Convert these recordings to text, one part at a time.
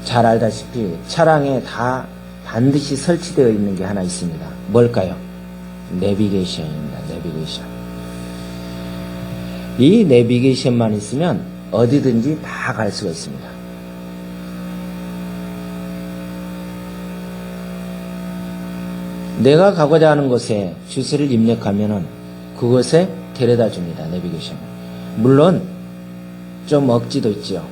잘 알다시피 차량에 다 반드시 설치되어 있는 게 하나 있습니다. 뭘까요? 내비게이션입니다. 내비게이션. 이 내비게이션만 있으면 어디든지 다 갈 수가 있습니다. 내가 가고자 하는 곳에 주소를 입력하면은 그곳에 데려다 줍니다. 내비게이션. 물론 좀 억지도 있죠.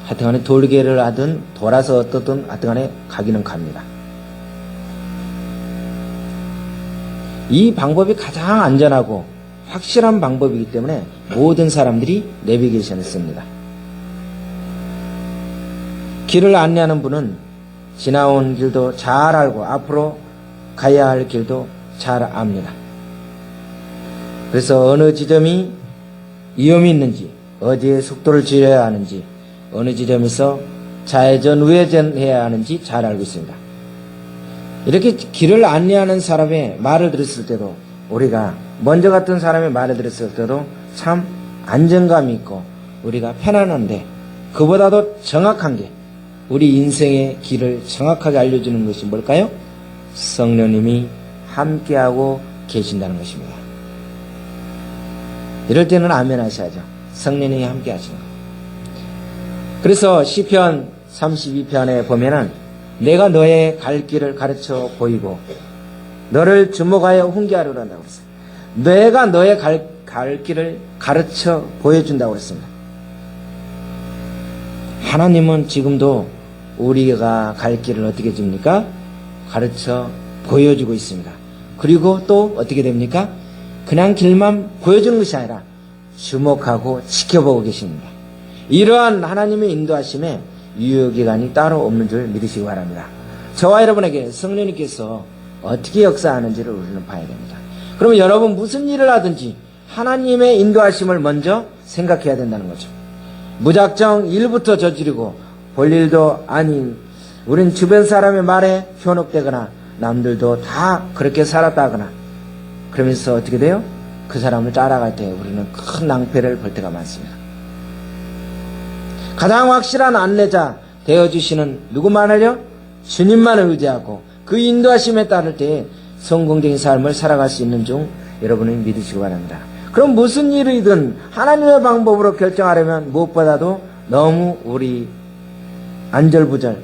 하여튼간에 돌개를 하든 돌아서 어떻든 하여튼간에 가기는 갑니다. 이 방법이 가장 안전하고 확실한 방법이기 때문에 모든 사람들이 내비게이션을 씁니다. 길을 안내하는 분은 지나온 길도 잘 알고 앞으로 가야 할 길도 잘 압니다. 그래서 어느 지점이 위험이 있는지, 어디에 속도를 줄여야 하는지, 어느 지점에서 좌회전, 우회전 해야 하는지 잘 알고 있습니다. 이렇게 길을 안내하는 사람의 말을 들었을 때도, 우리가 먼저 갔던 사람의 말을 들었을 때도 참 안정감이 있고 우리가 편안한데, 그보다도 정확한 게 우리 인생의 길을 정확하게 알려주는 것이 뭘까요? 성령님이 함께하고 계신다는 것입니다. 이럴 때는 아멘 하셔야죠. 성령님이 함께 하시는 것. 그래서 시편 32편에 보면은 내가 너의 갈 길을 가르쳐 보이고 너를 주목하여 훈계하려고 한다고 그랬어요. 내가 너의 갈 길을 가르쳐 보여준다고 그랬습니다. 하나님은 지금도 우리가 갈 길을 어떻게 줍니까? 가르쳐 보여주고 있습니다. 그리고 또 어떻게 됩니까? 그냥 길만 보여주는 것이 아니라 주목하고 지켜보고 계십니다. 이러한 하나님의 인도하심에 유효기간이 따로 없는 줄 믿으시기 바랍니다. 저와 여러분에게 성령님께서 어떻게 역사하는지를 우리는 봐야 됩니다. 그러면 여러분 무슨 일을 하든지 하나님의 인도하심을 먼저 생각해야 된다는 거죠. 무작정 일부터 저지르고 볼 일도 아닌 우린 주변 사람의 말에 현혹되거나 남들도 다 그렇게 살았다거나 그러면서 어떻게 돼요? 그 사람을 따라갈 때 우리는 큰 낭패를 볼 때가 많습니다. 가장 확실한 안내자 되어주시는 누구만을요? 주님만을 의지하고 그 인도하심에 따를 때 성공적인 삶을 살아갈 수 있는 중 여러분은 믿으시기 바랍니다. 그럼 무슨 일이든 하나님의 방법으로 결정하려면 무엇보다도 너무 우리 안절부절,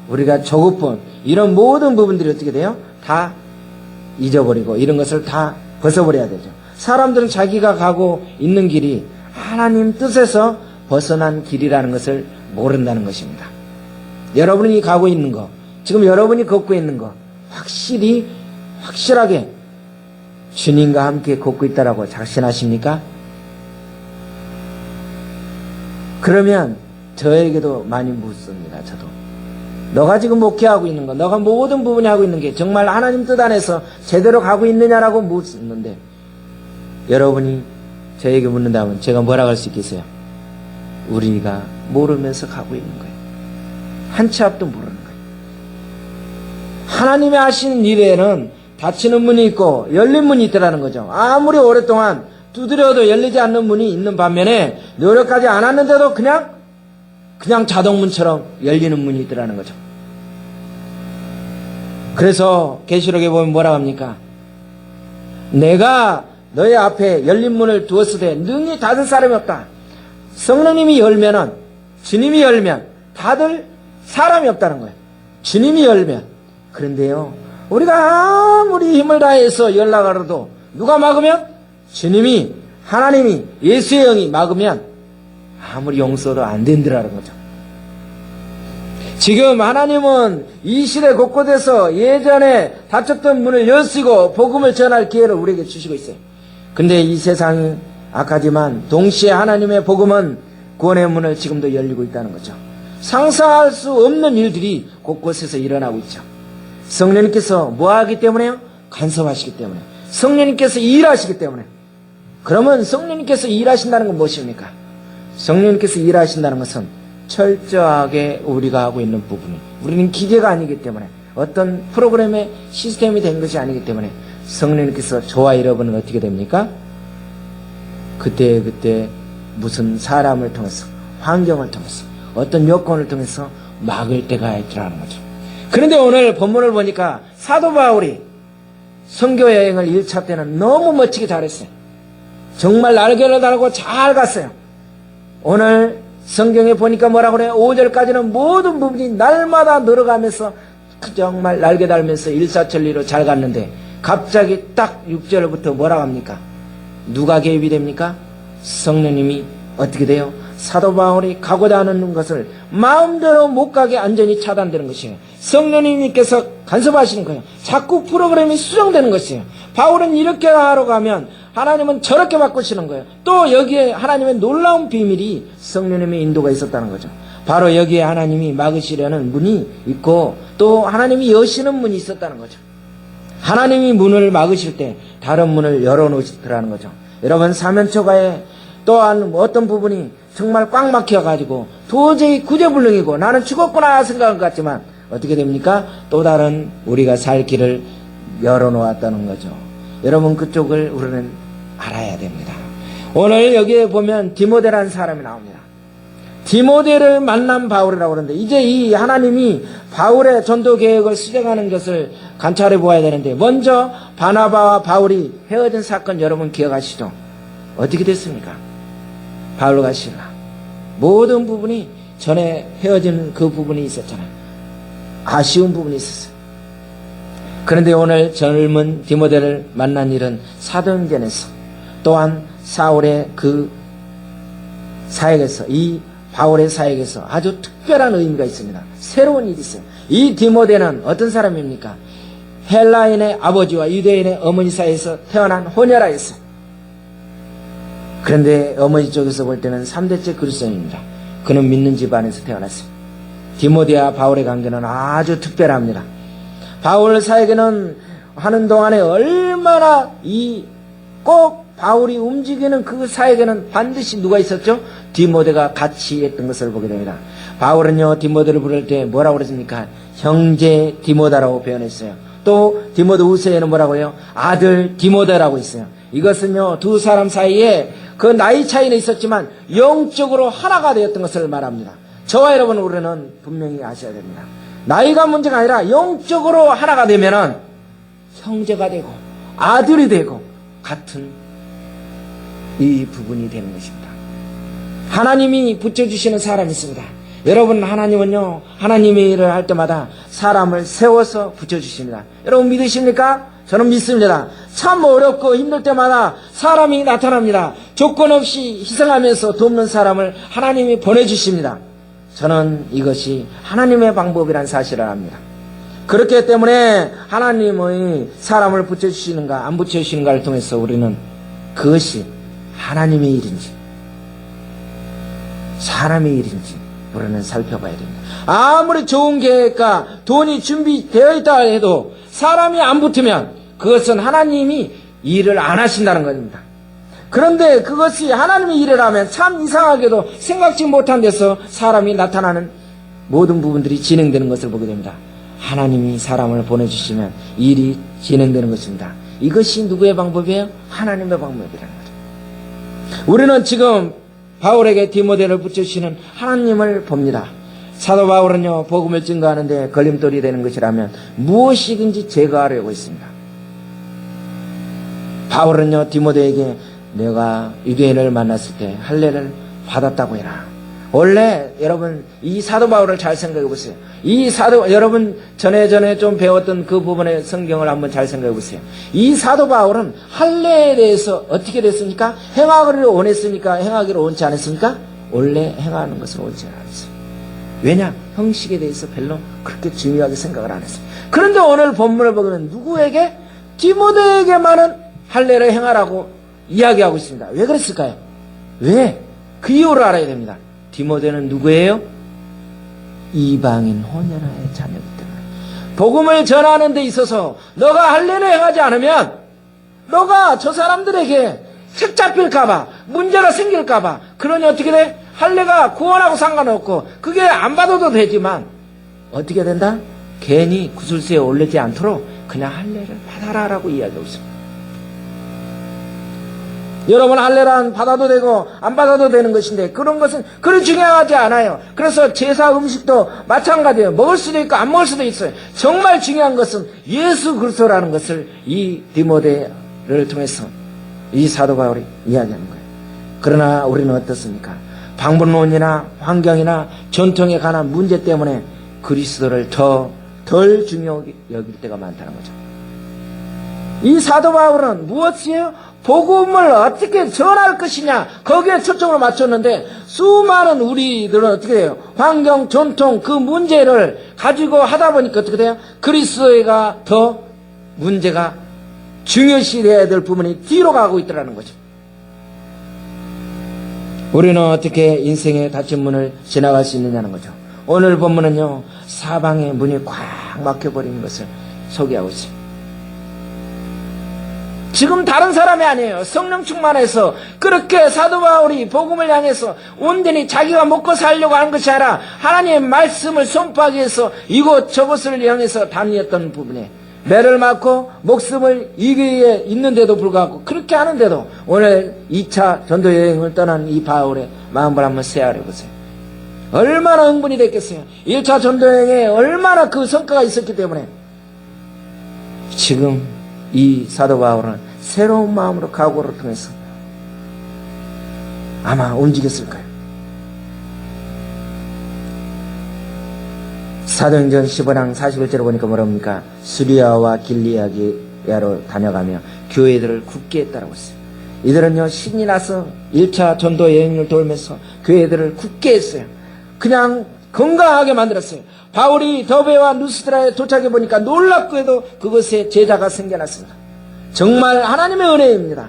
우리가 조급한 이런 모든 부분들이 어떻게 돼요? 다 잊어버리고 이런 것을 다 벗어버려야 되죠. 사람들은 자기가 가고 있는 길이 하나님 뜻에서 벗어난 길이라는 것을 모른다는 것입니다. 여러분이 가고 있는 거, 지금 여러분이 걷고 있는 거 확실하게 주님과 함께 걷고 있다라고 자신하십니까? 그러면 저에게도 많이 묻습니다. 저도 너가 지금 목회하고 있는 거, 너가 모든 부분이 하고 있는 게 정말 하나님 뜻 안에서 제대로 가고 있느냐라고 묻는데 여러분이 저에게 묻는다면 제가 뭐라고 할 수 있겠어요? 우리가 모르면서 가고 있는 거예요. 한 치 앞도 모르는 거예요. 하나님이 하시는 일에는 닫히는 문이 있고 열린 문이 있더라는 거죠. 아무리 오랫동안 두드려도 열리지 않는 문이 있는 반면에 노력하지 않았는데도 그냥 자동문처럼 열리는 문이 있더라는 거죠. 그래서 계시록에 보면 뭐라고 합니까? 내가 너의 앞에 열린 문을 두었을 때 능히 닫을 사람이 없다. 성령님이 열면은, 주님이 열면 닫을 사람이 없다는 거예요. 주님이 열면. 그런데요, 우리가 아무리 힘을 다해서 열라가라도 누가 막으면? 주님이, 하나님이, 예수의 영이 막으면 아무리 용서도 안 된다라는 거죠. 지금 하나님은 이 시대 곳곳에서 예전에 닫혔던 문을 여시고 복음을 전할 기회를 우리에게 주시고 있어요. 근데 이 세상이 악하지만 동시에 하나님의 복음은 구원의 문을 지금도 열리고 있다는 거죠. 상상할 수 없는 일들이 곳곳에서 일어나고 있죠. 성령님께서 뭐하기 때문에요? 간섭하시기 때문에. 성령님께서 일하시기 때문에. 그러면 성령님께서 일하신다는 건 무엇입니까? 성령님께서 일하신다는 것은 철저하게 우리가 하고 있는 부분이, 우리는 기계가 아니기 때문에, 어떤 프로그램의 시스템이 된 것이 아니기 때문에 성령님께서 저와 여러분은 어떻게 됩니까? 그때 무슨 사람을 통해서, 환경을 통해서, 어떤 여건을 통해서 막을 때가 있더라는 거죠. 그런데 오늘 본문을 보니까 사도 바울이 선교 여행을 1차 때는 너무 멋지게 잘했어요. 정말 날개를 달고 잘 갔어요. 오늘 성경에 보니까 뭐라 그래요? 5절까지는 모든 부분이 날마다 늘어가면서 정말 날개 달면서 일사천리로 잘 갔는데 갑자기 딱 6절부터 뭐라고 합니까? 누가 개입이 됩니까? 성령님이 어떻게 돼요? 사도 바울이 가고자 하는 것을 마음대로 못 가게 완전히 차단되는 것이에요. 성령님께서 간섭하시는 거예요. 자꾸 프로그램이 수정되는 것이에요. 바울은 이렇게 하러 가면 하나님은 저렇게 바꾸시는 거예요. 또 여기에 하나님의 놀라운 비밀이 성령님의 인도가 있었다는 거죠. 바로 여기에 하나님이 막으시려는 문이 있고 또 하나님이 여시는 문이 있었다는 거죠. 하나님이 문을 막으실 때 다른 문을 열어놓으시더라는 거죠. 여러분 사면초가에 또한 어떤 부분이 정말 꽉 막혀가지고 도저히 구제불능이고 나는 죽었구나 생각한 것 같지만 어떻게 됩니까? 또 다른 우리가 살 길을 열어놓았다는 거죠. 여러분 그쪽을 우리는 알아야 됩니다. 오늘 여기에 보면 디모데라는 사람이 나옵니다. 디모데를 만난 바울이라고 그러는데 이제 이 하나님이 바울의 전도 계획을 수행하는 것을 관찰해 보아야 되는데 먼저 바나바와 바울이 헤어진 사건 여러분 기억하시죠? 어떻게 됐습니까? 바울과 실라 모든 부분이 전에 헤어진 그 부분이 있었잖아요. 아쉬운 부분이 있었어요. 그런데 오늘 젊은 디모데를 만난 일은 사도행전에서 또한 사울의 그 사역에서 이 바울의 사역에서 아주 특별한 의미가 있습니다. 새로운 일이 있어요. 이 디모데는 어떤 사람입니까? 헬라인의 아버지와 유대인의 어머니 사이에서 태어난 혼혈아였어요. 그런데 어머니 쪽에서 볼 때는 3대째 그리스도인입니다. 그는 믿는 집안에서 태어났어요. 디모데와 바울의 관계는 아주 특별합니다. 바울 사역에는 하는 동안에 얼마나 꼭 바울이 움직이는 그 사역에는 반드시 누가 있었죠? 디모데가 같이 했던 것을 보게 됩니다. 바울은요 디모데를 부를 때 뭐라고 그랬습니까? 형제 디모다라고 표현했어요. 또 디모데 후서에는 뭐라고 해요? 아들 디모데라고 있어요. 이것은요 두 사람 사이에 그 나이 차이는 있었지만 영적으로 하나가 되었던 것을 말합니다. 저와 여러분 우리는 분명히 아셔야 됩니다. 나이가 문제가 아니라 영적으로 하나가 되면은 형제가 되고 아들이 되고 같은 이 부분이 되는 것입니다. 하나님이 붙여주시는 사람이 있습니다. 여러분 하나님은요 하나님의 일을 할 때마다 사람을 세워서 붙여주십니다. 여러분 믿으십니까? 저는 믿습니다. 참 어렵고 힘들 때마다 사람이 나타납니다. 조건 없이 희생하면서 돕는 사람을 하나님이 보내주십니다. 저는 이것이 하나님의 방법이라는 사실을 압니다. 그렇기 때문에 하나님의 사람을 붙여주시는가 안 붙여주시는가를 통해서 우리는 그것이 하나님의 일인지 사람의 일인지 우리는 살펴봐야 됩니다. 아무리 좋은 계획과 돈이 준비되어 있다 해도 사람이 안 붙으면 그것은 하나님이 일을 안 하신다는 겁니다. 그런데 그것이 하나님의 일을 하면 참 이상하게도 생각지 못한 데서 사람이 나타나는 모든 부분들이 진행되는 것을 보게 됩니다. 하나님이 사람을 보내주시면 일이 진행되는 것입니다. 이것이 누구의 방법이에요? 하나님의 방법이라는 거죠. 우리는 지금 바울에게 디모데를 붙여주시는 하나님을 봅니다. 사도 바울은요 복음을 증거하는데 걸림돌이 되는 것이라면 무엇이든지 제거하려고 했습니다. 바울은요 디모데에게 내가 유대인을 만났을 때 할례를 받았다고 해라. 원래 여러분 이 사도 바울을 잘 생각해 보세요. 이 사도 여러분 전에 좀 배웠던 그 부분의 성경을 한번 잘 생각해 보세요. 이 사도 바울은 할례에 대해서 어떻게 됐습니까? 행하기를 원했습니까? 행하기를 원치 않았습니까? 원래 행하는 것을 원치 않았어요. 왜냐? 형식에 대해서 별로 그렇게 중요하게 생각을 안 했어요. 그런데 오늘 본문을 보면 누구에게? 디모데에게만은 할례를 행하라고 이야기하고 있습니다. 왜 그랬을까요? 왜? 그 이유를 알아야 됩니다. 디모데는 누구예요? 이방인 혼혈아의 자녀이기 때문에 복음을 전하는 데 있어서 너가 할례를 행하지 않으면 너가 저 사람들에게 책 잡힐까봐 문제가 생길까봐 그러니 어떻게 돼? 할례가 구원하고 상관없고 그게 안 받아도 되지만 어떻게 된다? 괜히 구슬수에 올리지 않도록 그냥 할례를 받아라라고 이야기하고 있습니다. 여러분 할례란 받아도 되고 안 받아도 되는 것인데 그런 것은 그리 중요하지 않아요. 그래서 제사 음식도 마찬가지예요. 먹을 수도 있고 안 먹을 수도 있어요. 정말 중요한 것은 예수 그리스도라는 것을 이 디모데를 통해서 이 사도 바울이 이야기하는 거예요. 그러나 우리는 어떻습니까? 방법론이나 환경이나 전통에 관한 문제 때문에 그리스도를 덜 중요하게 여길 때가 많다는 거죠. 이 사도 바울은 무엇이에요? 복음을 어떻게 전할 것이냐, 거기에 초점을 맞췄는데 수많은 우리들은 어떻게 돼요? 환경, 전통, 그 문제를 가지고 하다 보니까 어떻게 돼요? 그리스도가 더 문제가 중요시해야 될 부분이 뒤로 가고 있더라는 거죠. 우리는 어떻게 인생의 닫힌 문을 지나갈 수 있느냐는 거죠. 오늘 본문은요, 사방의 문이 꽉 막혀버린 것을 소개하고 있어요. 지금 다른 사람이 아니에요. 성령 충만해서 그렇게 사도 바울이 복음을 향해서 온전히 자기가 먹고 살려고 하는 것이 아니라 하나님의 말씀을 선포하기 위해서 이곳저곳을 향해서 다녔던 부분에 매를 맞고 목숨을 이기에 있는데도 불구하고 그렇게 하는데도 오늘 2차 전도 여행을 떠난 이 바울의 마음을 한번 세아려 보세요. 얼마나 흥분이 됐겠어요. 1차 전도 여행에 얼마나 그 성과가 있었기 때문에 지금 이 사도 바울은 새로운 마음으로 각오를 통해서 아마 움직였을 거예요. 사도행전 15장 41절을 보니까 뭐랍니까? 수리아와 길리아로 다녀가며 교회들을 굳게 했다라고 했어요. 이들은요, 신이 나서 1차 전도 여행을 돌면서 교회들을 굳게 했어요. 그냥 건강하게 만들었어요. 바울이 더베와 누스드라에 도착해 보니까 놀랍게도 그것에 제자가 생겨났습니다. 정말 하나님의 은혜입니다.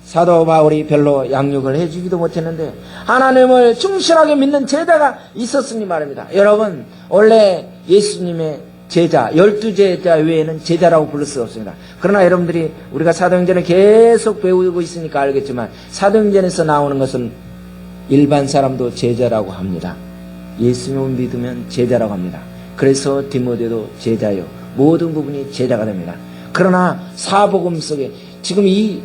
사도 바울이 별로 양육을 해주기도 못했는데 하나님을 충실하게 믿는 제자가 있었으니 말입니다. 여러분, 원래 예수님의 제자, 12제자 외에는 제자라고 부를 수 없습니다. 그러나 여러분들이 우리가 사도행전을 계속 배우고 있으니까 알겠지만 사도행전에서 나오는 것은 일반 사람도 제자라고 합니다. 예수님을 믿으면 제자라고 합니다. 그래서 디모데도 제자요. 모든 부분이 제자가 됩니다. 그러나 사복음 속에 지금 이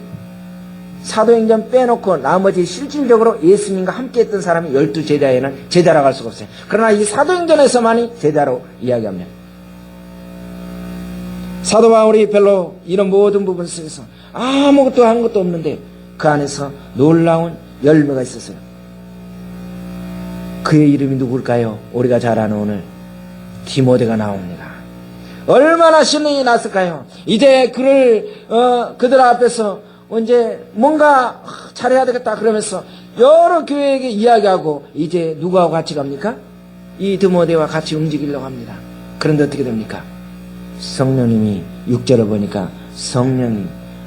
사도행전 빼놓고 나머지 실질적으로 예수님과 함께 했던 사람이 12제자에는 제자라고 할 수가 없어요. 그러나 이 사도행전에서만이 제자로 이야기합니다. 사도 바울이 별로 이런 모든 부분 속에서 아무것도 한 것도 없는데 그 안에서 놀라운 열매가 있었어요. 그의 이름이 누굴까요? 우리가 잘 아는 오늘 디모데가 나옵니다. 얼마나 신이 났을까요? 이제 그들 앞에서 이제 뭔가 잘해야 되겠다 그러면서 여러 교회에게 이야기하고 이제 누구하고 같이 갑니까? 이 디모데와 같이 움직이려고 합니다. 그런데 어떻게 됩니까? 성령님이 6절을 보니까 성령이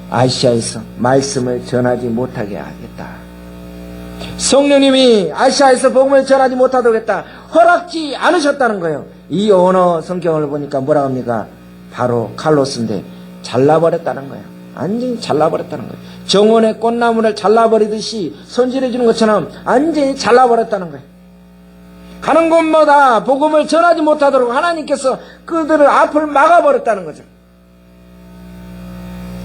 아시아에서 말씀을 전하지 못하게 하겠다. 성령님이 아시아에서 복음을 전하지 못하도록 했다. 허락지 않으셨다는 거예요. 이 언어 성경을 보니까 뭐라고 합니까? 바로 칼로스인데 잘라버렸다는 거예요. 완전히 잘라버렸다는 거예요. 정원의 꽃나무를 잘라버리듯이 손질해 주는 것처럼 완전히 잘라버렸다는 거예요. 가는 곳마다 복음을 전하지 못하도록 하나님께서 그들을 앞을 막아버렸다는 거죠.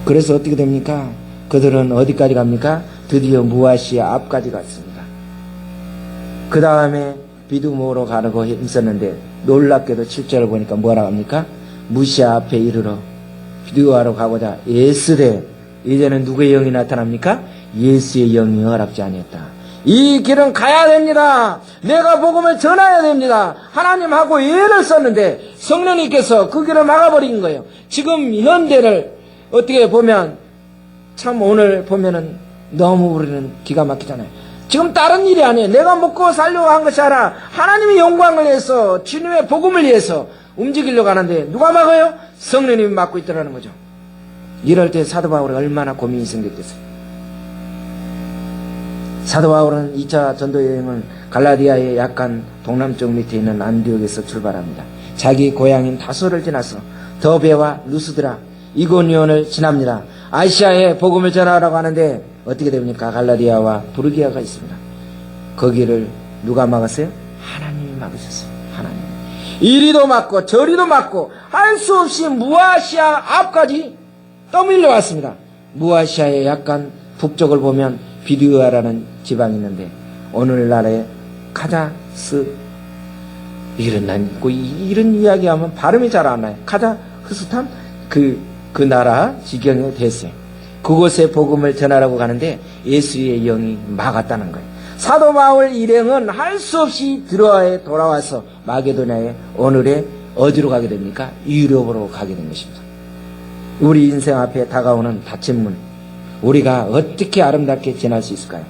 그래서 어떻게 됩니까? 그들은 어디까지 갑니까? 드디어 무아시아 앞까지 갔습니다. 그 다음에 비두모로 가려고 힘썼는데 놀랍게도 7절을 보니까 뭐라고 합니까? 무시아 앞에 이르러 비두아로 가고자 예스되 이제는 누구의 영이 나타납니까? 예수의 영이 허락지 아니었다. 이 길은 가야 됩니다. 내가 복음을 전해야 됩니다. 하나님하고 예를 썼는데 성령님께서 그 길을 막아버린 거예요. 지금 현대를 어떻게 보면 참 오늘 보면은 너무 우리는 기가 막히잖아요. 지금 다른 일이 아니에요. 내가 먹고 살려고 한 것이 아니라 하나님의 영광을 위해서 주님의 복음을 위해서 움직이려고 하는데 누가 막아요? 성령님이 막고 있더라는 거죠. 이럴 때 사도 바울이 얼마나 고민이 생겼겠어요. 사도 바울은 2차 전도 여행을 갈라디아의 약간 동남쪽 밑에 있는 안디옥에서 출발합니다. 자기 고향인 다소를 지나서 더베와 루스드라, 이고니온을 지납니다. 아시아에 복음을 전하라고 하는데 어떻게 됩니까? 갈라디아와 부르기아가 있습니다. 거기를 누가 막았어요? 하나님이 막으셨어요. 하나님. 이리도 막고 저리도 막고 할 수 없이 무아시아 앞까지 떠밀려 왔습니다. 무아시아의 약간 북쪽을 보면 비두아라는 지방이 있는데 오늘날의 카자흐 이런 이야기하면 발음이 잘 안 나요. 카자흐스탄 그 나라 지경에 됐어요. 그곳에 복음을 전하라고 가는데 예수의 영이 막았다는 거예요. 사도 바울 일행은 할 수 없이 드로아에 돌아와서 마게도냐에 오늘의 어디로 가게 됩니까? 유럽으로 가게 된 것입니다. 우리 인생 앞에 다가오는 닫힌 문, 우리가 어떻게 아름답게 지날 수 있을까요?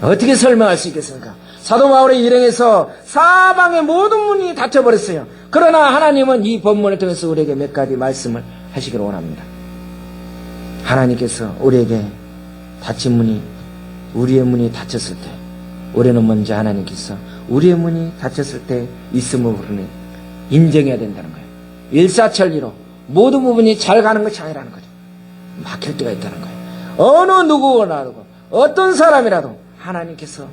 어떻게 설명할 수 있겠습니까? 사도 바울의 일행에서 사방의 모든 문이 닫혀버렸어요. 그러나 하나님은 이 본문을 통해서 우리에게 몇 가지 말씀을 하시기를 원합니다. 하나님께서 우리에게 닫힌 문이, 우리의 문이 닫혔을 때, 우리는 먼저 하나님께서 우리의 문이 닫혔을 때 있음을 우리는 인정해야 된다는 거예요. 일사천리로 모든 부분이 잘 가는 것이 아니라는 거죠. 막힐 때가 있다는 거예요. 어느 누구라도 어떤 사람이라도 하나님께서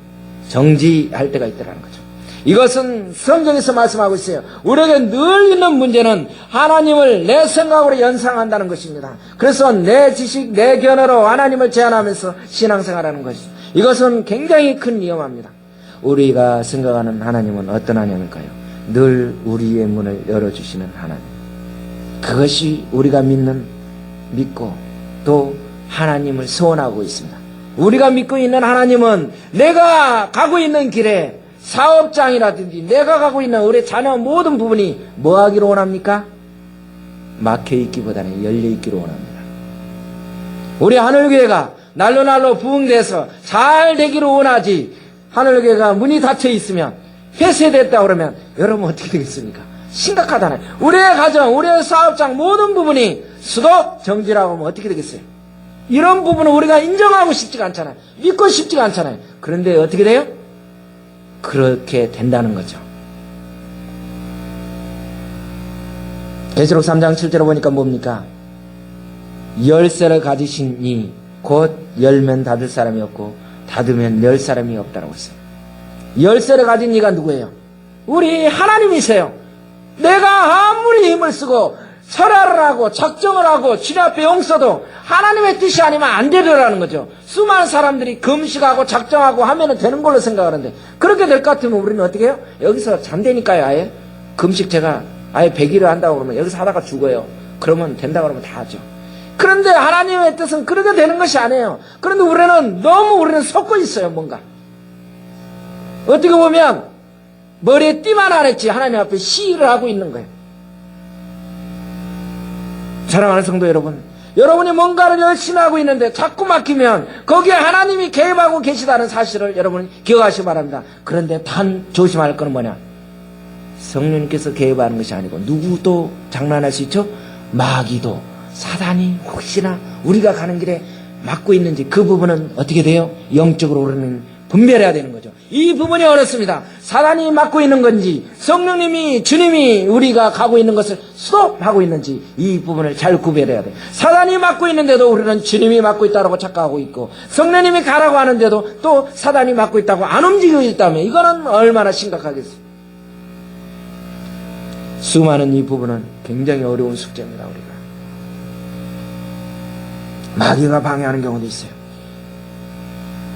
정지할 때가 있다는 거죠. 이것은 성경에서 말씀하고 있어요. 우리에게 늘 있는 문제는 하나님을 내 생각으로 연상한다는 것입니다. 그래서 내 지식, 내 견해로 하나님을 제한하면서 신앙생활하는 것이죠. 이것은 굉장히 큰 위험합니다. 우리가 생각하는 하나님은 어떤 하나님일까요? 늘 우리의 문을 열어주시는 하나님. 그것이 우리가 믿고 또 하나님을 소원하고 있습니다. 우리가 믿고 있는 하나님은 내가 가고 있는 길에 사업장이라든지 내가 가고 있는 우리 자녀 모든 부분이 뭐 하기를 원합니까? 막혀있기보다는 열려있기를 원합니다. 우리 하늘교회가 날로 부흥돼서 잘 되기를 원하지, 하늘교회가 문이 닫혀있으면 폐쇄됐다 그러면 여러분 어떻게 되겠습니까? 심각하잖아요. 우리의 가정, 우리의 사업장 모든 부분이 수도 정지라고 하면 어떻게 되겠어요? 이런 부분은 우리가 인정하고 싶지가 않잖아요. 믿고 싶지가 않잖아요. 그런데 어떻게 돼요? 그렇게 된다는 거죠. 계시록 3장 7절에 보니까 뭡니까? 열쇠를 가지신 이 곧 열면 닫을 사람이 없고 닫으면 열 사람이 없다라고 했어요. 열쇠를 가진 이가 누구예요? 우리 하나님이세요. 내가 아무리 힘을 쓰고 설화를 하고 작정을 하고 주님 앞에 용서도 하나님의 뜻이 아니면 안 되더라는 거죠. 수많은 사람들이 금식하고 작정하고 하면 되는 걸로 생각하는데, 그렇게 될 것 같으면 우리는 어떻게 해요? 여기서 잠대니까요. 아예 금식 제가 아예 100일을 한다고 그러면 여기서 하다가 죽어요. 그러면 된다고 그러면 다 하죠. 그런데 하나님의 뜻은 그렇게 되는 것이 아니에요. 그런데 우리는 속고 있어요. 뭔가 어떻게 보면 머리에 띠만 안 했지 하나님 앞에 시위를 하고 있는 거예요. 사랑하는 성도 여러분, 여러분이 뭔가를 열심히 하고 있는데 자꾸 막히면 거기에 하나님이 개입하고 계시다는 사실을 여러분이 기억하시기 바랍니다. 그런데 단 조심할 것은 뭐냐? 성령님께서 개입하는 것이 아니고 누구도 장난할 수 있죠? 마귀도, 사단이 혹시나 우리가 가는 길에 막고 있는지 그 부분은 어떻게 돼요? 영적으로 우리는 분별해야 되는 거죠. 이 부분이 어렵습니다. 사단이 막고 있는 건지 성령님이, 주님이 우리가 가고 있는 것을 스톱하고 있는지 이 부분을 잘 구별해야 돼요. 사단이 막고 있는데도 우리는 주님이 막고 있다고 착각하고 있고, 성령님이 가라고 하는데도 또 사단이 막고 있다고 안 움직이고 있다면 이거는 얼마나 심각하겠어요. 수많은 이 부분은 굉장히 어려운 숙제입니다. 우리가 마귀가 방해하는 경우도 있어요.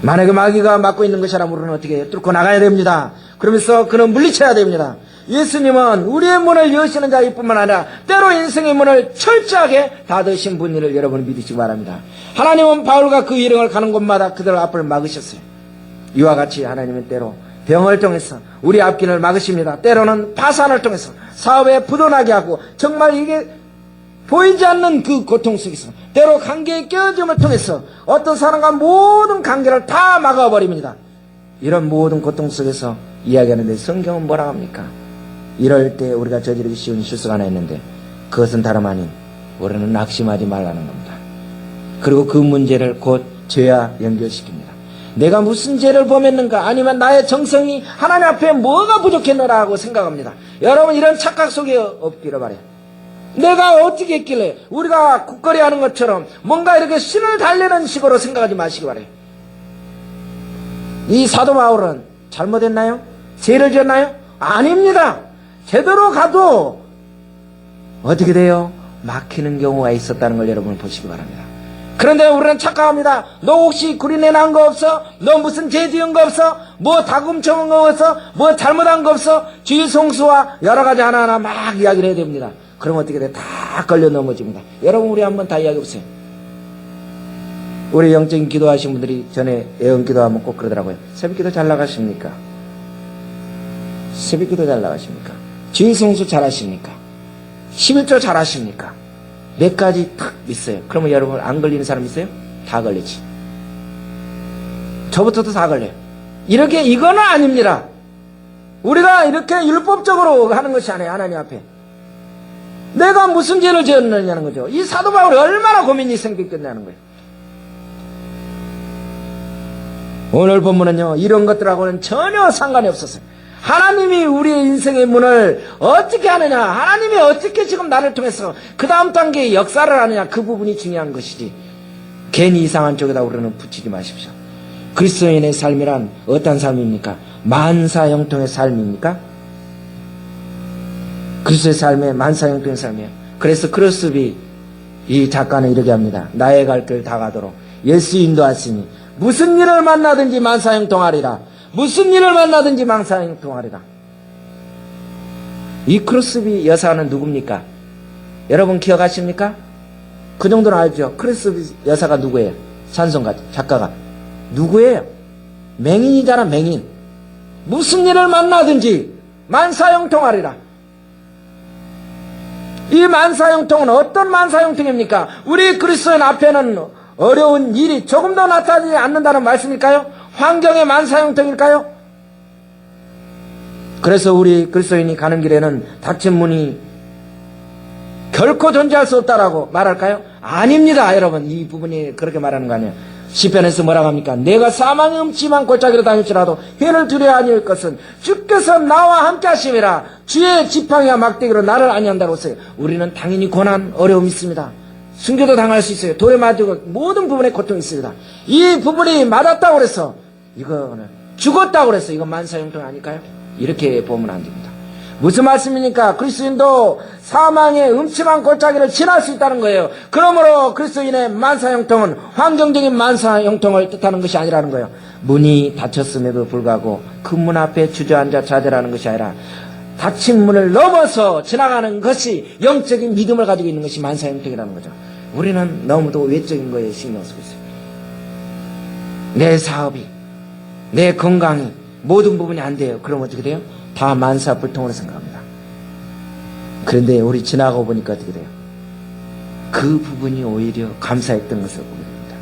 만약에 마귀가 막고 있는 것이라면 우리는 어떻게 해요? 뚫고 나가야 됩니다. 그러면서 그는 물리쳐야 됩니다. 예수님은 우리의 문을 여시는 자일 뿐만 아니라 때로 인생의 문을 철저하게 닫으신 분을 여러분 믿으시기 바랍니다. 하나님은 바울과 그 일행을 가는 곳마다 그들 앞을 막으셨어요. 이와 같이 하나님은 때로 병을 통해서 우리 앞길을 막으십니다. 때로는 파산을 통해서 사업에 부도나게 하고, 정말 이게 보이지 않는 그 고통 속에서 때로 관계의 깨어짐을 통해서 어떤 사람과 모든 관계를 다 막아버립니다. 이런 모든 고통 속에서 이야기하는데 성경은 뭐라 합니까? 이럴 때 우리가 저지르기 쉬운 실수가 하나 있는데 그것은 다름 아닌 우리는 낙심하지 말라는 겁니다. 그리고 그 문제를 곧 죄와 연결시킵니다. 내가 무슨 죄를 범했는가, 아니면 나의 정성이 하나님 앞에 뭐가 부족했노라 하고 생각합니다. 여러분, 이런 착각 속에 없기를 바래요. 내가 어떻게 했길래, 우리가 국거리 하는 것처럼 뭔가 이렇게 신을 달래는 식으로 생각하지 마시기 바래요. 이 사도 바울은 잘못했나요? 죄를 지었나요? 아닙니다. 제대로 가도 어떻게 돼요? 막히는 경우가 있었다는 걸 여러분 보시기 바랍니다. 그런데 우리는 착각합니다. 너 혹시 구린내 난 거 없어? 너 무슨 죄 지은 거 없어? 뭐 다금 쳐온 거 없어? 뭐 잘못한 거 없어? 주의 송수와 여러 가지 하나하나 막 이야기를 해야 됩니다. 그러면 어떻게 돼? 다 걸려 넘어집니다. 여러분, 우리 한번 다 이야기해 보세요. 우리 영적인 기도하신 분들이 전에 애언 기도하면 꼭 그러더라고요. 새벽 기도 잘 나가십니까? 새벽 기도 잘 나가십니까? 주의 송수 잘 하십니까? 11조 잘 하십니까? 몇 가지 탁 있어요. 그러면 여러분, 안 걸리는 사람 있어요? 다 걸리지. 저부터도 다 걸려요. 이렇게, 이거는 아닙니다. 우리가 이렇게 율법적으로 하는 것이 아니에요. 하나님 앞에. 내가 무슨 죄를 지었느냐는 거죠. 이 사도 바울이 얼마나 고민이 생겼겠냐는 거예요. 오늘 본문은요, 이런 것들하고는 전혀 상관이 없었어요. 하나님이 우리의 인생의 문을 어떻게 하느냐, 하나님이 어떻게 지금 나를 통해서 그 다음 단계의 역사를 하느냐, 그 부분이 중요한 것이지, 괜히 이상한 쪽에다 우리는 붙이지 마십시오. 그리스도인의 삶이란 어떤 삶입니까? 만사 형통의 삶입니까? 그리스도의 삶의 만사 형통의 삶이에요. 그래서 크로스비 이 작가는 이렇게 합니다. 나의 갈 길 다 가도록 예수 인도하시니 무슨 일을 만나든지 만사 형통하리라. 무슨 일을 만나든지 만사 형통하리라. 이 크로스비 여사는 누굽니까? 여러분 기억하십니까? 그 정도는 알죠? 크로스비 여사가 누구예요? 찬송가 작가가 누구예요? 맹인이잖아, 맹인. 무슨 일을 만나든지 만사형통하리라. 이 만사형통은 어떤 만사형통입니까? 우리 그리스도인 앞에는 어려운 일이 조금 더 나타나지 않는다는 말씀일까요? 환경의 만사형통일까요? 그래서 우리 그리스도인이 가는 길에는 닫힌 문이 결코 존재할 수 없다라고 말할까요? 아닙니다, 여러분. 이 부분이 그렇게 말하는 거 아니에요. 시편에서 뭐라고 합니까? 내가 사망의 음침한 골짜기로 다닐지라도 해를 두려워 아니할 것은 주께서 나와 함께 하심이라. 주의 지팡이와 막대기로 나를 안위한다고 했어요. 우리는 당연히 고난, 어려움이 있습니다. 순교도 당할 수 있어요. 도에 맞고 모든 부분에 고통이 있습니다. 이 부분이 맞았다고 그래서 이거는 죽었다고 그래서 이건 만사형통 아닐까요? 이렇게 보면 안 됩니다. 무슨 말씀입니까? 그리스도인도 사망의 음침한 골짜기를 지날 수 있다는 거예요. 그러므로 그리스도인의 만사형통은 환경적인 만사형통을 뜻하는 것이 아니라는 거예요. 문이 닫혔음에도 불구하고 그 문 앞에 주저앉아 좌절하는 것이 아니라 닫힌 문을 넘어서 지나가는 것이 영적인 믿음을 가지고 있는 것이 만사형통이라는 거죠. 우리는 너무도 외적인 거에 신경 쓰고 있어요. 내 사업이, 내 건강이, 모든 부분이 안 돼요. 그럼 어떻게 돼요? 다 만사불통으로 생각합니다. 그런데 우리 지나가고 보니까 어떻게 돼요? 그 부분이 오히려 감사했던 것을 보게 됩니다.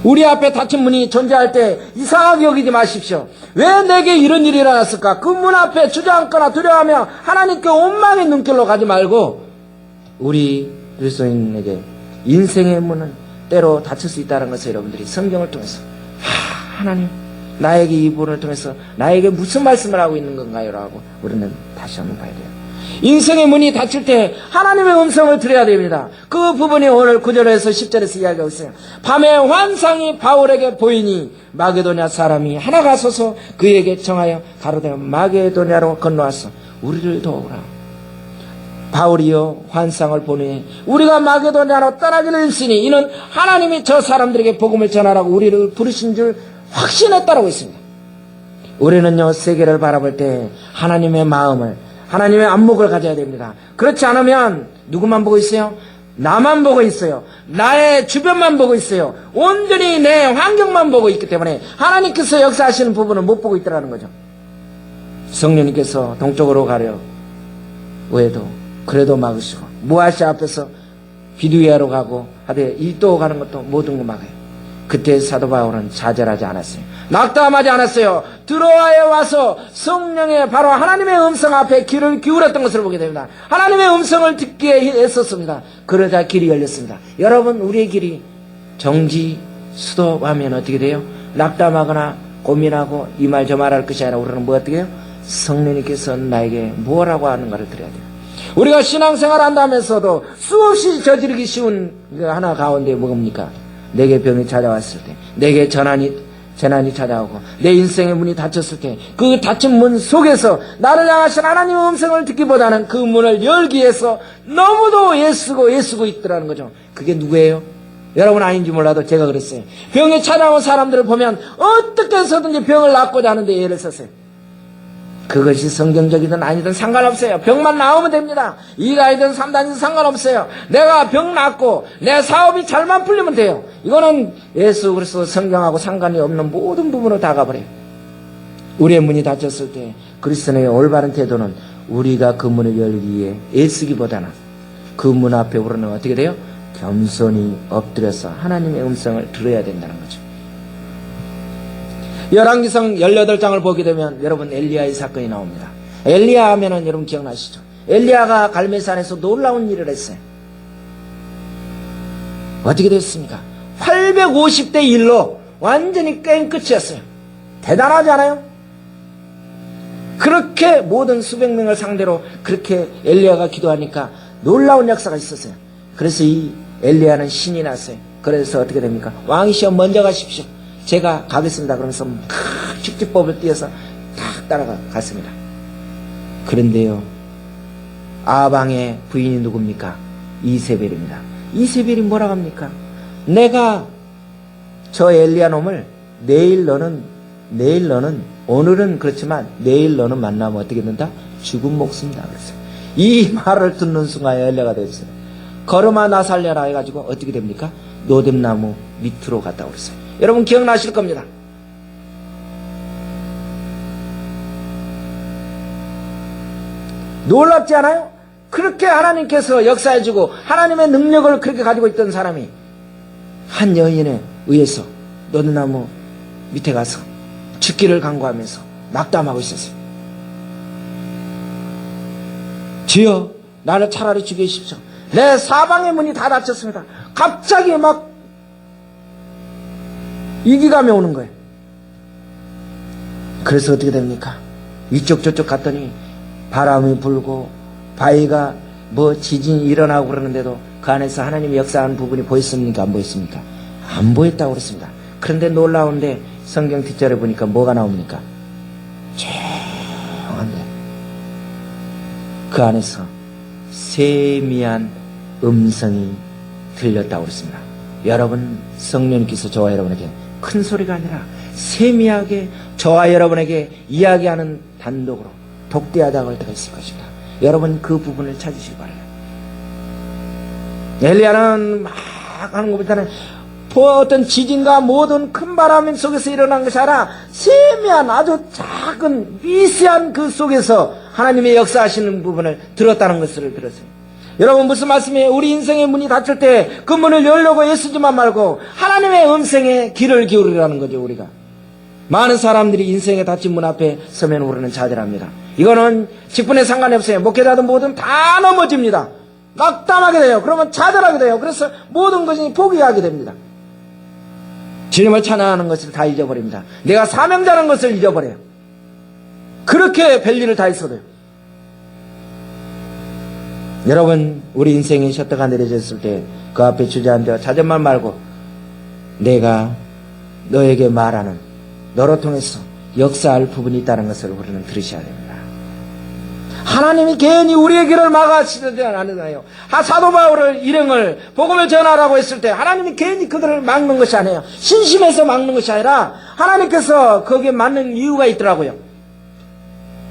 우리 앞에 닫힌 문이 존재할 때 이상하게 여기지 마십시오. 왜 내게 이런 일이 일어났을까? 그 문 앞에 주저앉거나 두려워하며 하나님께 원망의 눈길로 가지 말고 우리 그리스도인에게 인생의 문은 때로 닫힐 수 있다는 것을 여러분들이 성경을 통해서 하나님 나에게 이 부분을 통해서 나에게 무슨 말씀을 하고 있는 건가요? 라고 우리는 다시 한번 봐야 돼요. 인생의 문이 닫힐 때 하나님의 음성을 들어야 됩니다. 그 부분이 오늘 9절에서 10절에서 이야기하고 있어요. 밤에 환상이 바울에게 보이니 마게도냐 사람이 하나가 서서 그에게 청하여 가로되 마게도냐로 건너왔어 우리를 도우라. 바울이요 환상을 보니 우리가 마게도냐로 떠나기를 일으니 이는 하나님이 저 사람들에게 복음을 전하라고 우리를 부르신 줄 확신했다라고 있습니다. 우리는요 세계를 바라볼 때 하나님의 마음을 하나님의 안목을 가져야 됩니다. 그렇지 않으면 누구만 보고 있어요? 나만 보고 있어요. 나의 주변만 보고 있어요. 온전히 내 환경만 보고 있기 때문에 하나님께서 역사하시는 부분을 못 보고 있더라는 거죠. 성령님께서 동쪽으로 가려 왜도 그래도 막으시고 모아시 앞에서 비두이아로 가고 하되 이도 가는 것도 모든 거 막아요. 그때 사도 바울은 좌절하지 않았어요. 낙담하지 않았어요. 드로아에 와서 성령의 바로 하나님의 음성 앞에 귀를 기울였던 것을 보게 됩니다. 하나님의 음성을 듣기에 애썼습니다. 그러자 길이 열렸습니다. 여러분 우리의 길이 정지 수도하면 어떻게 돼요? 낙담하거나 고민하고 이 말 저 말 할 것이 아니라 우리는 뭐 어떻게 해요? 성령님께서 나에게 뭐라고 하는가를 들어야 돼요. 우리가 신앙생활 한다면서도 수없이 저지르기 쉬운 하나 가운데 뭡니까? 내게 병이 찾아왔을 때, 내게 전환이 재난이 찾아오고 내 인생의 문이 닫혔을 때 그 닫힌 문 속에서 나를 향하신 하나님의 음성을 듣기보다는 그 문을 열기 위해서 너무도 애쓰고 있더라는 거죠. 그게 누구예요? 여러분 아닌지 몰라도 제가 그랬어요. 병이 찾아온 사람들을 보면 어떻게 해서든지 병을 낫고자 하는데 애를 썼어요. 그것이 성경적이든 아니든 상관없어요. 병만 나오면 됩니다. 2단이든 3단이든 상관없어요. 내가 병 낫고 내 사업이 잘만 풀리면 돼요. 이거는 예수 그리스도 성경하고 상관이 없는 모든 부분으로 다 가버려요. 우리의 문이 닫혔을 때 그리스도의 올바른 태도는 우리가 그 문을 열기 위해 애쓰기보다는 그 문 앞에 우리는 어떻게 돼요? 겸손히 엎드려서 하나님의 음성을 들어야 된다는 거죠. 열왕기상 18장을 보게 되면 여러분 엘리야의 사건이 나옵니다. 엘리야 하면은 여러분 기억나시죠? 엘리야가 갈멜산에서 놀라운 일을 했어요. 어떻게 됐습니까? 850대 1로 완전히 게임 끝이었어요. 대단하지 않아요? 그렇게 모든 수백 명을 상대로 그렇게 엘리야가 기도하니까 놀라운 역사가 있었어요. 그래서 이 엘리야는 신이 났어요. 그래서 어떻게 됩니까? 왕이시여 먼저 가십시오. 제가 가겠습니다. 그러면서 큰 축지법을 띄어서 딱 따라갔습니다. 그런데요, 아방의 부인이 누굽니까? 이세벨입니다. 이세벨이 뭐라고 합니까? 내가 저 엘리야 놈을 내일 너는 오늘은 그렇지만 내일 너는 만나면 어떻게 된다? 죽은 목숨이다. 그랬어요. 이 말을 듣는 순간 엘리야가 됐어요. 걸음아 나 살려라 해가지고 어떻게 됩니까? 노뎀나무 밑으로 갔다 그랬어요. 여러분 기억나실 겁니다. 놀랍지 않아요? 그렇게 하나님께서 역사해주고 하나님의 능력을 그렇게 가지고 있던 사람이 한 여인에 의해서 노뎀나무 밑에 가서 죽기를 간구하면서 낙담하고 있었어요. 주여 나를 차라리 죽이십시오. 내 사방의 문이 다 닫혔습니다. 갑자기 막 위기감이 오는 거예요. 그래서 어떻게 됩니까? 이쪽 저쪽 갔더니 바람이 불고 바위가 지진이 일어나고 그러는데도 그 안에서 하나님의 역사하는 부분이 보였습니까? 안 보였습니까? 안 보였다고 그랬습니다. 그런데 놀라운데 성경 뒷절에 보니까 뭐가 나옵니까? 조용한데 그 안에서 세미한 음성이 들렸다고 그랬습니다. 여러분 성령님께서 저와 여러분에게 큰 소리가 아니라 세미하게 저와 여러분에게 이야기하는 단독으로 독대하다 갈 때가 있을 것입니다. 여러분 그 부분을 찾으시기 바라요. 엘리야는 막 하는 것보다는 어떤 지진과 모든 큰 바람 속에서 일어난 것이 아니라 세미한 아주 작은 미세한 그 속에서 하나님의 역사하시는 부분을 들었다는 것을 들었어요. 여러분 무슨 말씀이에요? 우리 인생의 문이 닫힐 때 그 문을 열려고 애쓰지만 말고 하나님의 음성에 귀를 기울이라는 거죠. 우리가 많은 사람들이 인생의 닫힌 문 앞에 서면 우리는 좌절합니다. 이거는 직분에 상관이 없어요. 목회자든 뭐든 다 넘어집니다. 낙담하게 돼요. 그러면 좌절하게 돼요. 그래서 모든 것이 포기하게 됩니다. 주님을 찬양하는 것을 다 잊어버립니다. 내가 사명자라는 것을 잊어버려요. 그렇게 별일을 다 했어도요. 여러분 우리 인생에 셔터가 내려졌을 때 그 앞에 주저앉아 자존만 말고 내가 너에게 말하는 너로 통해서 역사할 부분이 있다는 것을 우리는 들으셔야 됩니다. 하나님이 괜히 우리의 길을 막아치지 않으나요? 사도 바울을 일행을 복음을 전하라고 했을 때 하나님이 괜히 그들을 막는 것이 아니에요. 신심해서 막는 것이 아니라 하나님께서 거기에 맞는 이유가 있더라고요.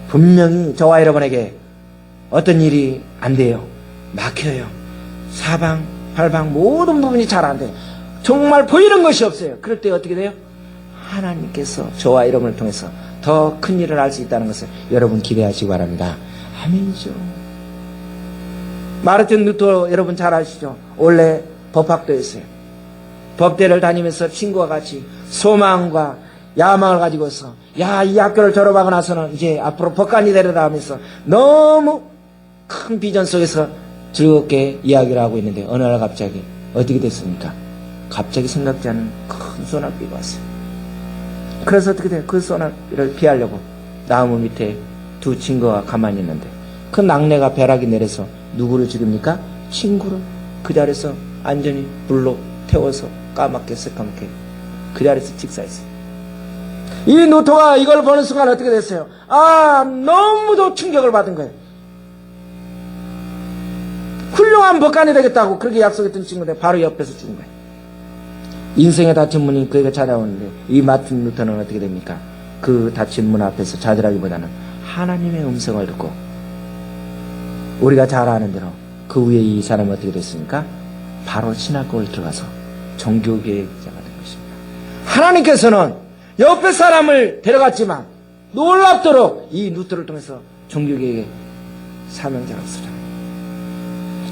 분명히 저와 여러분에게 어떤 일이 안 돼요. 막혀요. 사방 팔방 모든 부분이 잘 안 돼요. 정말 보이는 것이 없어요. 그럴 때 어떻게 돼요? 하나님께서 저와 여러분을 통해서 더 큰 일을 할 수 있다는 것을 여러분 기대하시기 바랍니다. 아멘이죠. 마르틴 루터 여러분 잘 아시죠? 원래 법학도였어요. 법대를 다니면서 친구와 같이 소망과 야망을 가지고서 이 학교를 졸업하고 나서는 이제 앞으로 법관이 되려다 하면서 너무 큰 비전 속에서 즐겁게 이야기를 하고 있는데 어느 날 갑자기 어떻게 됐습니까? 갑자기 생각지 않은 큰 소나비가 왔어요. 그래서 어떻게 돼요? 그 소나비를 피하려고 나무 밑에 두 친구가 가만히 있는데 그 낙뢰가 벼락이 내려서 누구를 죽입니까? 친구를 그 자리에서 완전히 불로 태워서 까맣게 새까맣게 그 자리에서 직사했어요. 이 루터가 이걸 보는 순간 어떻게 됐어요? 너무도 충격을 받은 거예요. 훌륭한 법관이 되겠다고 그렇게 약속했던 친구인데 바로 옆에서 죽은 거예요. 인생의 닫힌 문이 그에게 찾아오는데 이 마틴 루터는 어떻게 됩니까? 그 닫힌 문 앞에서 좌절하기보다는 하나님의 음성을 듣고, 우리가 잘 아는 대로 그 후에 이 사람이 어떻게 됐습니까? 바로 신학교를 들어가서 종교개혁자가 된 것입니다. 하나님께서는 옆에 사람을 데려갔지만 놀랍도록 이 루터를 통해서 종교개혁의 사명자가 쓰잖아요.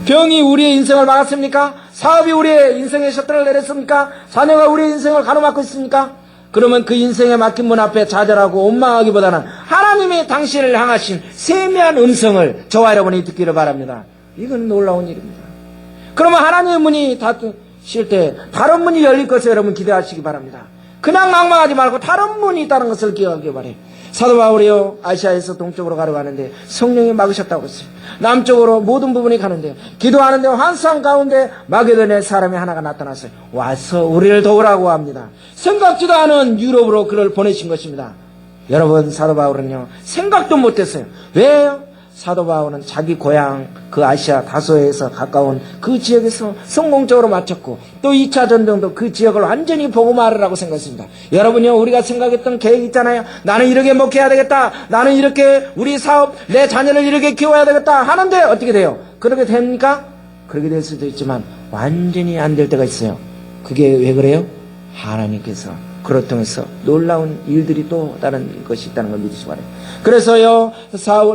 병이 우리의 인생을 막았습니까? 사업이 우리의 인생에 셔터를 내렸습니까? 자녀가 우리의 인생을 가로막고 있습니까? 그러면 그 인생에 막힌 문 앞에 좌절하고 원망하기보다는 하나님이 당신을 향하신 세미한 음성을 저와 여러분이 듣기를 바랍니다. 이건 놀라운 일입니다. 그러면 하나님의 문이 닫히실 때 다른 문이 열릴 것을 여러분 기대하시기 바랍니다. 그냥 망망하지 말고 다른 문이 있다는 것을 기억하기 바래요. 사도 바울이요, 아시아에서 동쪽으로 가려가는데 성령이 막으셨다고 했어요. 남쪽으로 모든 부분이 가는데 기도하는데 환상 가운데 마게도냐의 사람이 하나가 나타났어요. 와서 우리를 도우라고 합니다. 생각지도 않은 유럽으로 그를 보내신 것입니다. 여러분, 사도 바울은요 생각도 못했어요. 왜요? 사도 바울은 자기 고향 그 아시아 다소에서 가까운 그 지역에서 성공적으로 마쳤고 또 2차 전쟁도 그 지역을 완전히 복음화하라고 생각했습니다. 여러분요, 우리가 생각했던 계획 있잖아요. 나는 이렇게 목회해야 되겠다. 나는 이렇게 우리 사업, 내 자녀를 이렇게 키워야 되겠다 하는데 어떻게 돼요? 그렇게 됩니까? 그렇게 될 수도 있지만 완전히 안 될 때가 있어요. 그게 왜 그래요? 하나님께서 그를 통해서 놀라운 일들이 또 다른 것이 있다는 걸 믿으시기 바랍니다. 그래서요,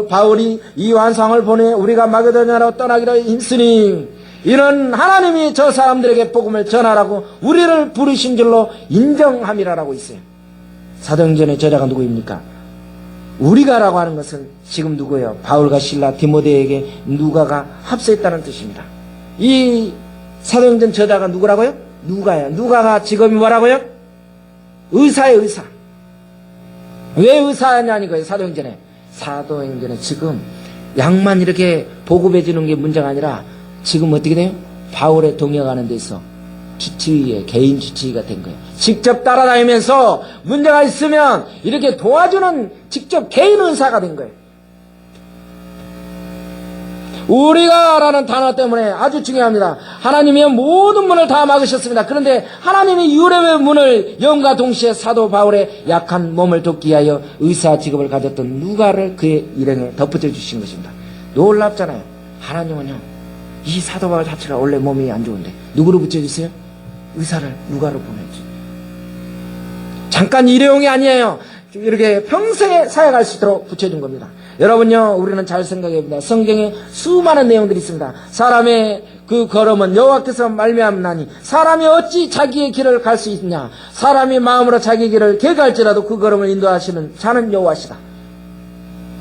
바울이 이 환상을 보내 우리가 마게도냐로 떠나기로 힘쓰니 이는 하나님이 저 사람들에게 복음을 전하라고 우리를 부르신 줄로 인정함이라고 있어요. 사도행전의 저자가 누구입니까? 우리가라고 하는 것은 지금 누구예요? 바울과 실라, 디모데에게 누가가 합세했다는 뜻입니다. 이 사도행전 저자가 누구라고요? 누가예요. 누가가 직업이 뭐라고요? 의사예요, 의사. 왜 의사냐니 거예요, 사도행전에. 사도행전에 지금 약만 이렇게 보급해 주는 게 문제가 아니라 지금 어떻게 돼요? 바울의 동역하는 데서 주치의에 개인 주치의가 된 거예요. 직접 따라다니면서 문제가 있으면 이렇게 도와주는 직접 개인 의사가 된 거예요. 우리가라는 단어 때문에 아주 중요합니다. 하나님이 모든 문을 다 막으셨습니다. 그런데 하나님이 유래의 문을 영과 동시에 사도 바울의 약한 몸을 돕기 위하여 의사 직업을 가졌던 누가를 그의 일행에 덧붙여 주신 것입니다. 놀랍잖아요. 하나님은요, 이 사도 바울 자체가 원래 몸이 안 좋은데 누구로 붙여주세요? 의사를 누가로 보내죠. 잠깐 일회용이 아니에요. 이렇게 평생에 사역할 수 있도록 붙여준 겁니다. 여러분요, 우리는 잘 생각해야 합니다. 성경에 수많은 내용들이 있습니다. 사람의 그 걸음은 여호와께서 말미암나니 사람이 어찌 자기의 길을 갈 수 있냐. 사람이 마음으로 자기 길을 개갈지라도 그 걸음을 인도하시는 자는 여호와시다.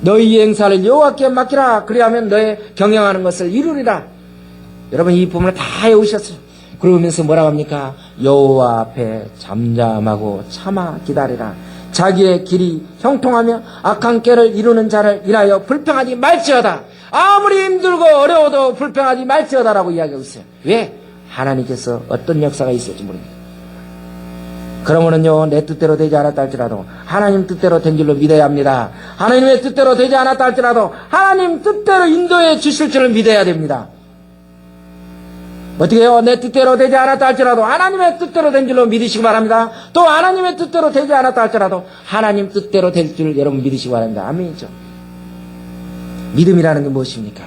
너희 행사를 여호와께 맡기라. 그리하면 너의 경영하는 것을 이루리라. 여러분, 이 부분을 다 외우셨어요. 그러면서 뭐라고 합니까? 여호와 앞에 잠잠하고 참아 기다리라. 자기의 길이 형통하며 악한 꾀를 이루는 자를 인하여 불평하지 말지어다. 아무리 힘들고 어려워도 불평하지 말지어다라고 이야기하고 있어요. 왜? 하나님께서 어떤 역사가 있을지 모릅니다. 그러면은요, 내 뜻대로 되지 않았다 할지라도 하나님 뜻대로 된 줄로 믿어야 합니다. 하나님의 뜻대로 되지 않았다 할지라도 하나님 뜻대로 인도해 주실 줄을 믿어야 됩니다. 어떻게 해요? 내 뜻대로 되지 않았다 할지라도 하나님의 뜻대로 된 줄로 믿으시기 바랍니다. 또 하나님의 뜻대로 되지 않았다 할지라도 하나님 뜻대로 될 줄 여러분 믿으시기 바랍니다. 아멘이죠. 믿음이라는 게 무엇입니까?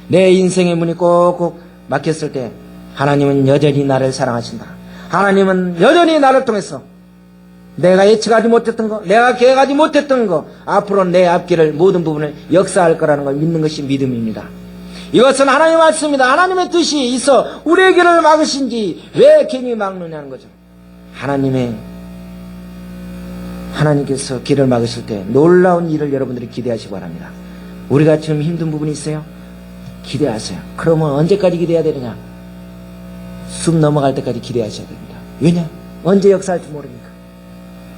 내 인생의 문이 꼭꼭 막혔을 때 하나님은 여전히 나를 사랑하신다. 하나님은 여전히 나를 통해서 내가 예측하지 못했던 거, 내가 계획하지 못했던 거, 앞으로 내 앞길을 모든 부분을 역사할 거라는 걸 믿는 것이 믿음입니다. 이것은 하나님의 말씀입니다. 하나님의 뜻이 있어 우리의 길을 막으신지 왜 괜히 막느냐는 거죠. 하나님께서 길을 막으실 때 놀라운 일을 여러분들이 기대하시기 바랍니다. 우리가 지금 힘든 부분이 있어요? 기대하세요. 그러면 언제까지 기대해야 되느냐? 숨 넘어갈 때까지 기대하셔야 됩니다. 왜냐? 언제 역사할지 모르니까.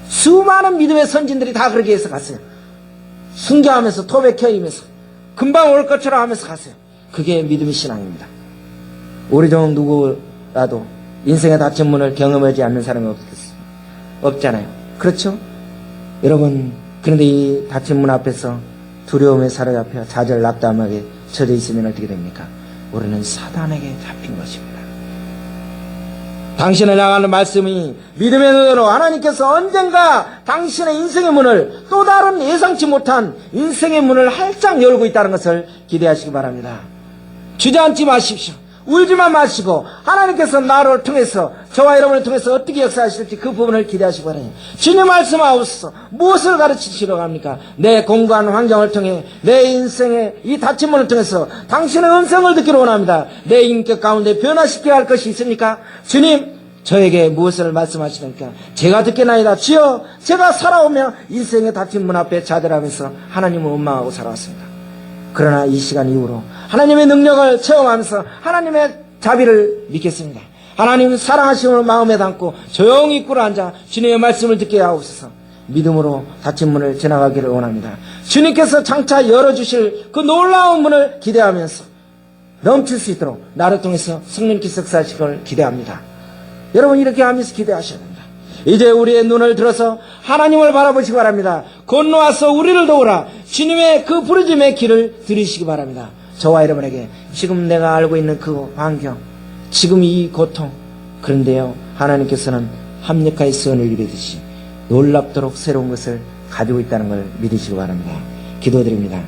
수많은 믿음의 선진들이 다 그렇게 해서 갔어요. 순교하면서 토백해이면서 금방 올 것처럼 하면서 갔어요. 그게 믿음의 신앙입니다. 우리 중 누구라도 인생의 닫힌 문을 경험하지 않는 사람이 없잖아요. 그렇죠? 여러분, 그런데 이 닫힌 문 앞에서 두려움에 사로잡혀 좌절 낙담하게 처져 있으면 어떻게 됩니까? 우리는 사단에게 잡힌 것입니다. 당신을 향하는 말씀이 믿음의 눈으로 하나님께서 언젠가 당신의 인생의 문을, 또 다른 예상치 못한 인생의 문을 활짝 열고 있다는 것을 기대하시기 바랍니다. 주저앉지 마십시오. 울지만 마시고 하나님께서 나를 통해서, 저와 여러분을 통해서 어떻게 역사하실지 그 부분을 기대하시기 바랍니다. 주님 말씀하옵소서. 무엇을 가르치시려고 합니까? 내 공부한 환경을 통해, 내 인생의 이 닫힌 문을 통해서 당신의 음성을 듣기를 원합니다. 내 인격 가운데 변화시켜야 할 것이 있습니까? 주님, 저에게 무엇을 말씀하시니까 제가 듣겠나이다. 주여, 제가 살아오며 인생의 닫힌 문 앞에 좌절하면서 하나님을 원망하고 살아왔습니다. 그러나 이 시간 이후로 하나님의 능력을 체험하면서 하나님의 자비를 믿겠습니다. 하나님 사랑하심을 마음에 담고 조용히 꿇어 앉아 주님의 말씀을 듣게 하옵소서. 믿음으로 닫힌 문을 지나가기를 원합니다. 주님께서 장차 열어주실 그 놀라운 문을 기대하면서 넘칠 수 있도록 나를 통해서 성령께서 역사하실 걸 기대합니다. 여러분, 이렇게 하면서 기대하셔야 됩니다. 이제 우리의 눈을 들어서 하나님을 바라보시기 바랍니다. 건너와서 우리를 도우라. 주님의 그 부르심의 길을 들이시기 바랍니다. 저와 여러분에게 지금 내가 알고 있는 그 환경, 지금 이 고통, 그런데요, 하나님께서는 합력하여 선을 이루듯이 놀랍도록 새로운 것을 가지고 있다는 걸 믿으시기 바랍니다. 기도드립니다.